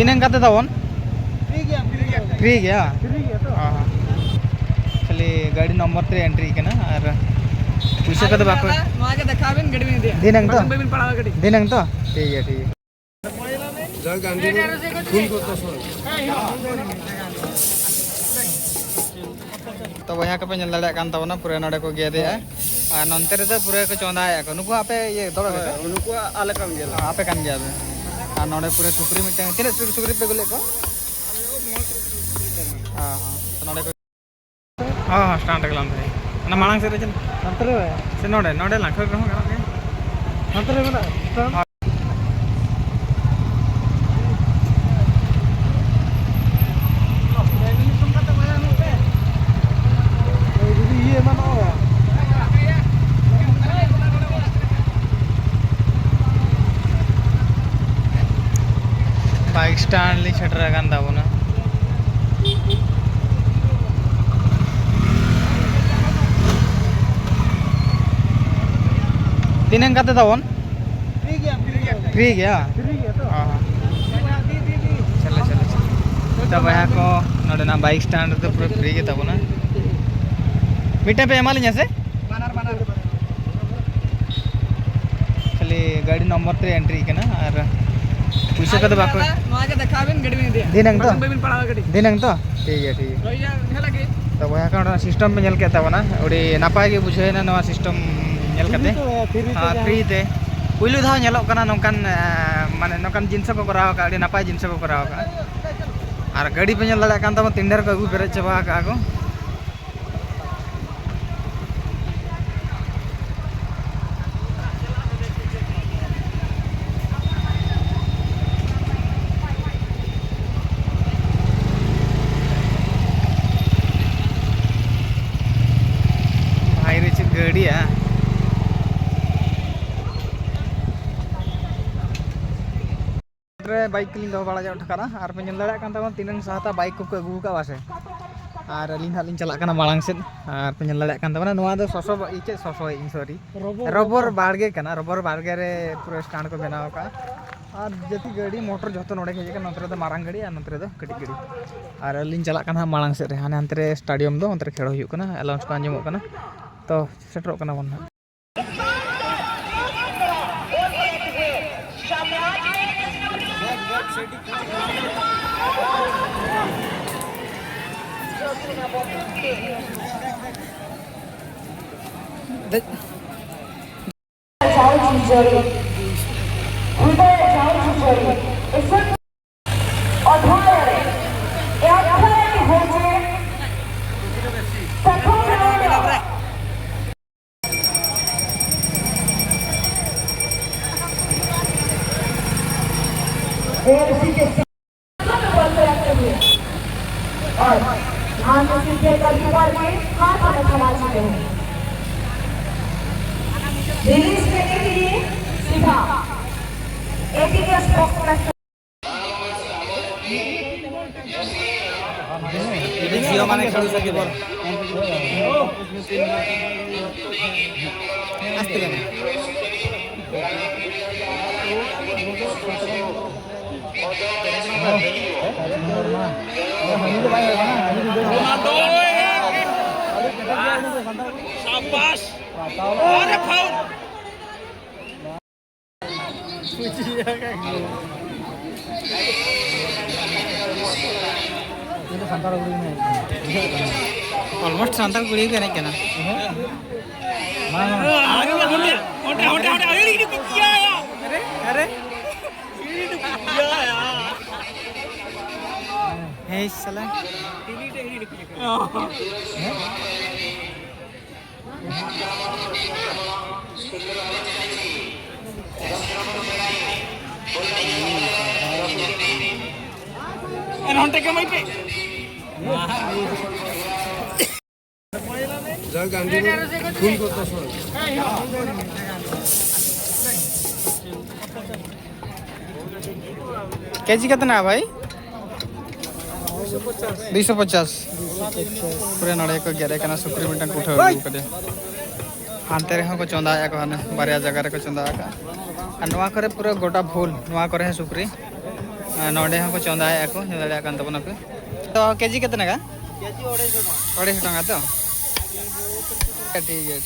तीन काते तावन फ्री गया तो खाली गाड़ी नंबर 3 एंट्री करना और पैसा कदे बाको मागे देखाबेन गड़ी में दिया दिनंग तो बेबिन पड़ावा गड़ी दिनंग तो ठीक है जल गांधी फुल को तो वह पे नल दाड़ा कान तावना पूरा नडे को गेदे और नंते रे तो पूरा को चोंदाया को नुको आपे ये तोड़ा उनको आले कम गेला आपे कान गया और नडे पूरा सुक्री मिटन तीन सुक्री पे गुले को हां तो नडे को हां स्टार्ट गलाम रे ना मांग से रे चल अंतरे से नडे लाख रहो के अंतरे बना बाइक स्टैंड ली छटर गान दाबोना तीन काते तावन फ्री गया तो हां चले तब यहाँ को ना बाइक स्टैंड तो पूरा फ्री के ताबोना मिटे पे एमालिया से खाली गाड़ी नंबर 3 एंट्री करना और पैसा कदे बाको मागे देखाबेन गड़ी में दिया दिनंग तो बेबिन पड़ावा गड़ी दिनंग तो ठीक है रोया हेला के तो वहाँ का सिस्टम में नल के ताबोना ओडी नापाय के बुझे ना नवा सिस्टम नल कते हां फ्री ते पुइलु धाव नेलो कना नोकान माने नोकान जिंस को कराव का अडी नापाय जिंस को कराव का और गाड़ी पे नल दाड़ा कान ताबो तिंडर को अगु पेरे चबा का को गाड़ी है बाइक लिंग दो बड़ा जाओ ठकाना और पे नल दाड़ा कान ताबो तीन साता बाइक को अगु का वासे और अलिन हालिन चला kana मालांग से और पे नल दाड़ा कान ताबो नोआ दो ससो इचे ससो इन सॉरी रबर बाड़गे kana रबर बाड़गे रे पूरा स्टैंड को बनाव का और जति गाड़ी मोटर जतो नोडे के के नंतरे दो मारांग गाड़ी और नंतरे दो कटी गाड़ी और अलिन चला kana मालांग से रे हाने अंतरे स्टेडियम दो अंतरे खेल हुयु kana अलाउंस को आंजमो kana तो सेटरो kana बन और हम के परिवार में हाथ थमा चुके हैं। रिलीज करने के लिए सीधा एटीके स्पोक्समैन जियो माने खेलू सके बोल आस्ते लेना शाबाश अरे फाउल ऑलमोस्ट सांताल गुड़ी के नहीं कहना अरे हे साला जल गांधी फुल को केजी कितना है भाई 250 पूरे नड़े को गेरे कना सुक्री मिटन उठा कदे हानते रे को चंदाया को हाने बारिया जगह रे को चंदाया का नवा करे पूरा गोटा फूल नवा करे है सुक्री नोडे हाँ को चंदाए को दाड़ा कान तबना पे तो केजी कितना का केजी 250 टका तो ठीक है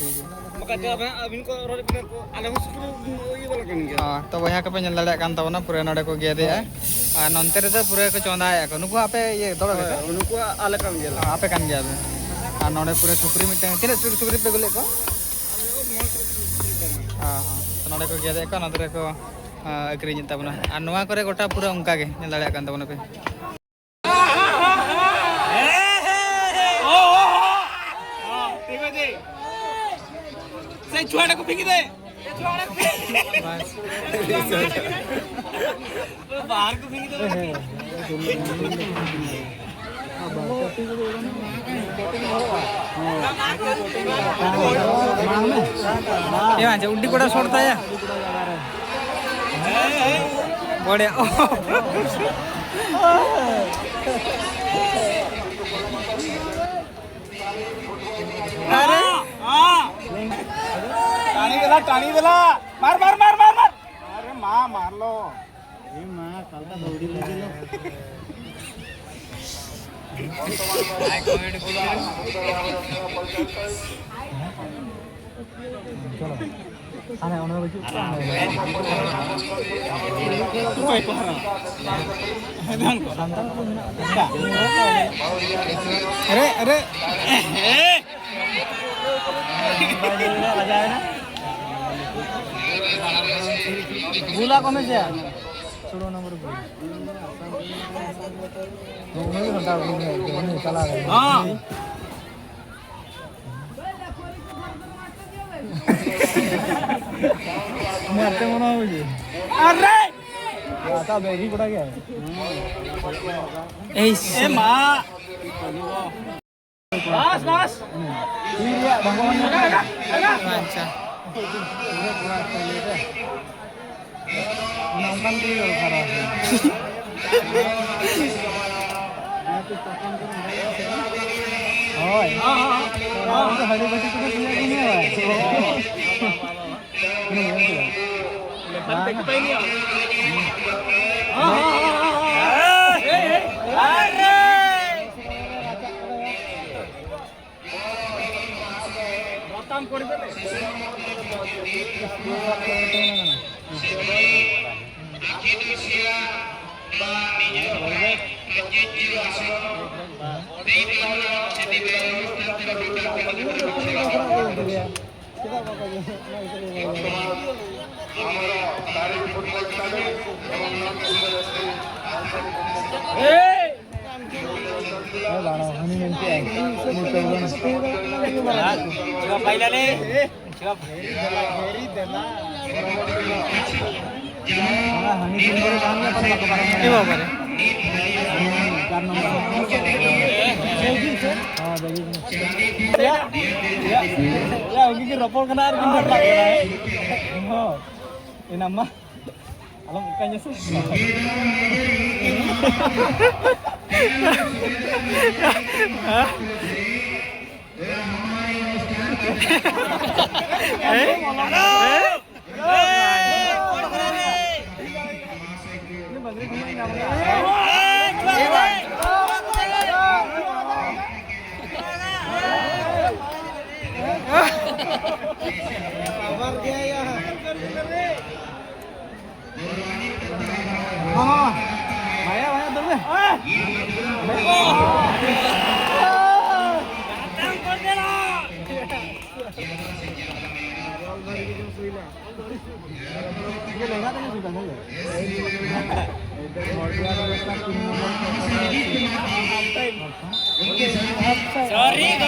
मका जब अबिन को रोड पे को आले मुस्कुर ये वाला कन गया हाँ तो वही पे दाड़ा कान तबना पूरे नोडे को गेदे और नंते रे तो पूरे को चंदाए को नुको आपे ये दौड़ के उनको आले कम गेला आपे कान गया और नोडे पूरे सुकरी मिटे तीन सुकरी पे गुले को हाँ तो नोडे को गेदे को नंते को अक्रीन तबना और नवा करे गोटा पूरा उनका के दाड़ा कान तबना पे छुआड़ा को फेंक दे बाहर को फेंक दे ये आजा उड्डी कोड़ा छोड़ता है बड़े अरे टाणी देला मार मार मार मार मार अरे मां मार लो ए मां कालता दौड़ी ले लो चलो आने ओना बजू तू काय कोहरा ध्यान को संतान को अरे अरे गुला कमे से छोड़ो नंबर चला हां मारते मना हो जी अरे आता बैगी कोड़ा गया ए मां बस बस iya bangun अच्छा nonton dulu karena oh itu hari berarti kita punya ini ya ini काम कर दे Rapor kena air bener lah ya. Oh, ini nama. Alam ikannya sih. Sorry.